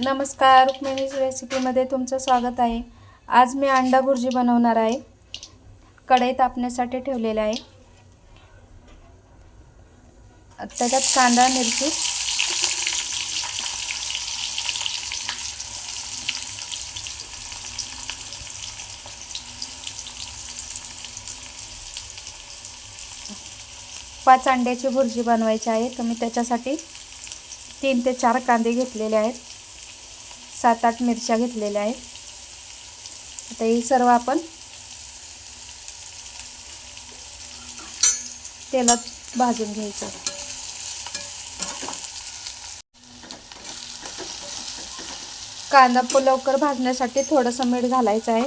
नमस्कार, रुक्मिणीज रेसिपीमध्ये तुमचं स्वागत आहे। आज मी अंडा भुर्जी बनवणार आहे। कढई तापण्यासाठी ठेवलेले आहे। त्याच्यात कांदा मिरची पाच अंड्याची भुर्जी बनवायची आहे। तर मी त्याच्यासाठी 3 ते 4 कांदे घेतलेले आहेत, 7-8 मिरच्या घेतलेल्या आहेत। आता हे सर्व आपण तेलात भाजून घ्यायचं। कांदा लवकर भाजण्यासाठी थोडंसं मीठ घालायचं आहे।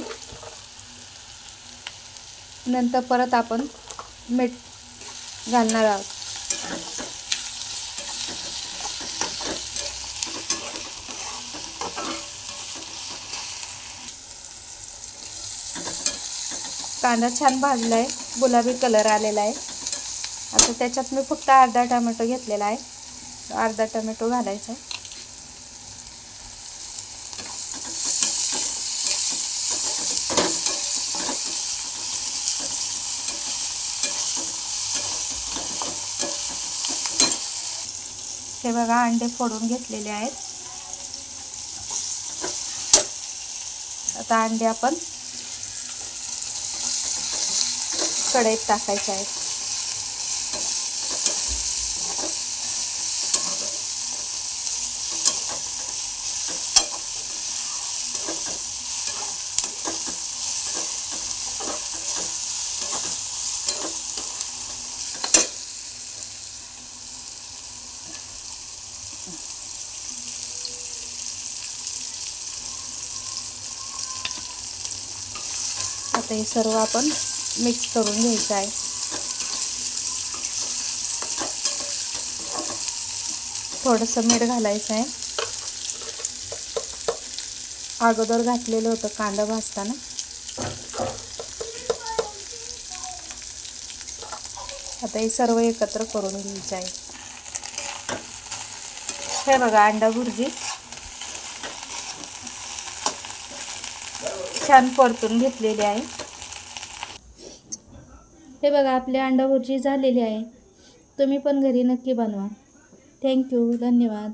नंतर परत आपण मीठ घालणार आहोत। कांदा छान भाजला आहे, गुलाबी कलर आलेला आहे। आता त्याच्यात मी फक्त अर्धा टोमॅटो घेतलेला आहे, अर्धा टोमॅटो घालायचा आहे। हे बघा, अंडे फोडून घेतलेले आहेत। आता अंडे आपण कढईत टाकायचे आहेत। आता हे सर्व आपण मिक्स करून घ्यायचं आहे। थोडंसं मीठ घालायचं आहे, अगोदर घातलेलं होतं कांदा भाजताना। आता हे सर्व एकत्र करून घ्यायचं आहे। हे बघा, अंडा भुर्जी छान परतून घेतलेली आहे। हे बघा, आपली अंडा भुर्जी झालेली आहे। तुम्ही पण घरी नक्की बनवा। थँक्यू, धन्यवाद।